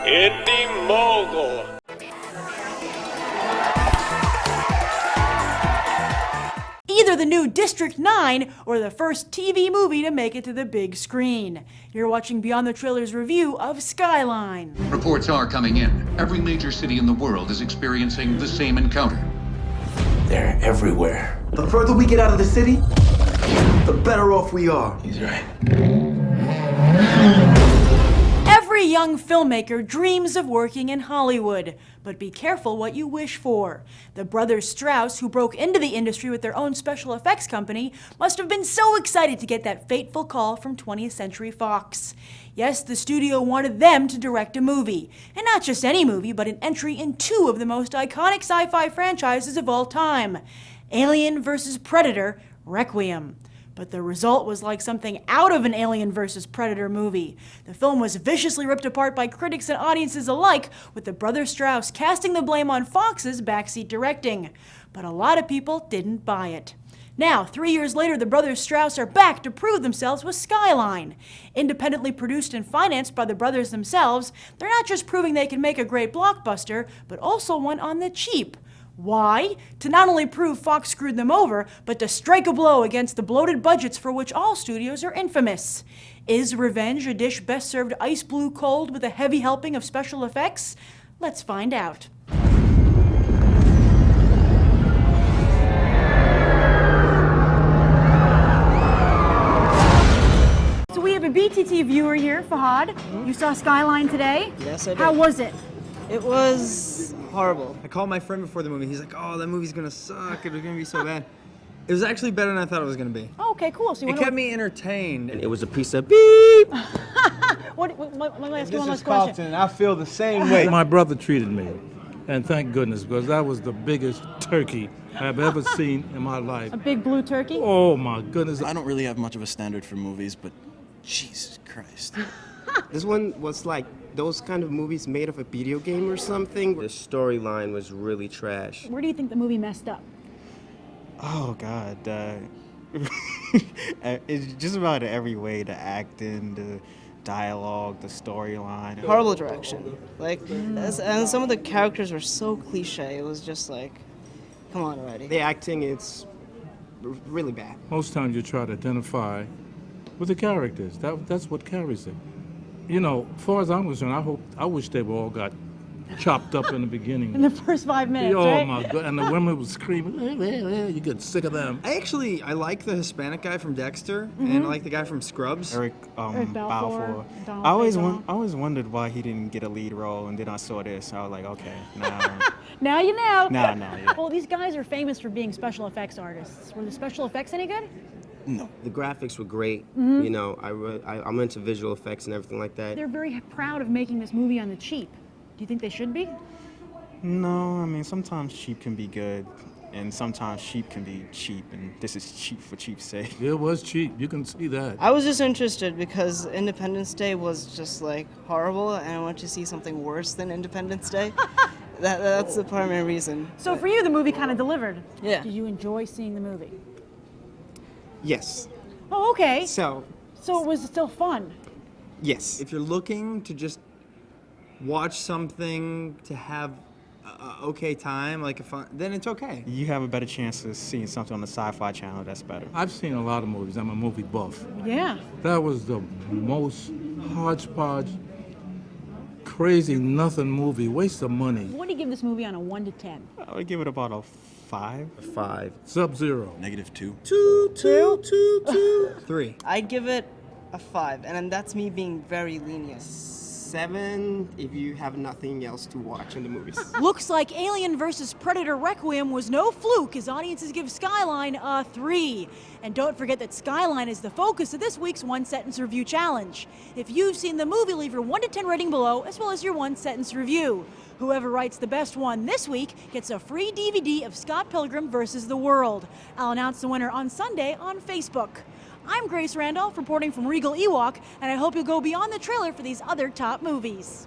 Indie Mogul. Either the new District 9 or the first TV movie to make it to the big screen. You're watching Beyond the Trailers review of Skyline. Reports are coming in. Every major city in the world is experiencing the same encounter. They're everywhere. The further we get out of the city, the better off we are. He's right. Every young filmmaker dreams of working in Hollywood, but be careful what you wish for. The brothers Strauss, who broke into the industry with their own special effects company, must have been so excited to get that fateful call from 20th Century Fox. Yes, the studio wanted them to direct a movie, and not just any movie, but an entry in two of the most iconic sci-fi franchises of all time, Alien vs. Predator: Requiem. But the result was like something out of an Alien vs. Predator movie. The film was viciously ripped apart by critics and audiences alike, with the brothers Strauss casting the blame on Fox's backseat directing. But a lot of people didn't buy it. Now, 3 years later, the brothers Strauss are back to prove themselves with Skyline. Independently produced and financed by the brothers themselves, they're not just proving they can make a great blockbuster, but also one on the cheap. Why? To not only prove Fox screwed them over, but to strike a blow against the bloated budgets for which all studios are infamous. Is revenge a dish best served ice blue cold with a heavy helping of special effects? Let's find out. So we have a BTT viewer here, Fahad. You saw Skyline today? Yes, I did. How was it? It was horrible. I called my friend before the movie. He's like, "Oh, that movie's gonna suck. It was gonna be so bad." It was actually better than I thought it was gonna be. Oh, okay, cool. So you It went kept me entertained. It was a piece of beep. Let me ask you This one is last question. Carlton, and I feel the same way. My brother treated me, and thank goodness, because that was the biggest turkey I've ever seen in my life. A big blue turkey? Oh my goodness. I don't really have much of a standard for movies, but Jesus Christ. This one was like those kind of movies made of a video game or something. The storyline was really trash. Where do you think the movie messed up? Oh God, it's just about every way, the acting, the dialogue, the storyline. Horrible direction. And some of the characters were so cliche. It was just like, come on already. The acting is really bad. Most times you try to identify with the characters. That's what carries it. You know, as far as I'm concerned, I wish they all got chopped up in the beginning. In the first 5 minutes, oh right? my God! And the women would screaming. You get sick of them. I like the Hispanic guy from Dexter, and I like the guy from Scrubs. Eric Balfour. Balfour. I always wondered why he didn't get a lead role, and then I saw this. I was like, okay, nah. Now you know. Yeah. Well, these guys are famous for being special effects artists. Were the special effects any good? No. The graphics were great. You know, I'm into visual effects and everything like that. They're very proud of making this movie on the cheap. Do you think they should be? No, I mean, sometimes cheap can be good, and sometimes cheap can be cheap, and this is cheap for cheap's sake. It was cheap. You can see that. I was just interested because Independence Day was just like horrible, and I wanted to see something worse than Independence Day. That's the primary reason. So for you, the movie kind of delivered. Yeah. Did you enjoy seeing the movie? Yes. Oh, okay. So, So it was still fun. yes. If you're looking to just watch something to have a okay time, like a fun, then it's okay. You have a better chance of seeing something on the Sci-Fi Channel that's better. I've seen a lot of movies. I'm a movie buff. Yeah. That was the most hodgepodge, crazy nothing movie. Waste of money. What do you give this movie on a 1 to 10? I would give it about a 5. 5. Sub-Zero. -2. 3. I'd give it a 5, and that's me being very lenient. 7 if you have nothing else to watch in the movies. Looks like Alien vs. Predator Requiem was no fluke as audiences give Skyline a 3. And don't forget that Skyline is the focus of this week's One Sentence Review Challenge. If you've seen the movie, leave your 1 to 10 rating below, as well as your 1 sentence review. Whoever writes the best one this week gets a free DVD of Scott Pilgrim vs. the World. I'll announce the winner on Sunday on Facebook. I'm Grace Randolph reporting from Regal Ewok, and I hope you'll go beyond the trailer for these other top movies.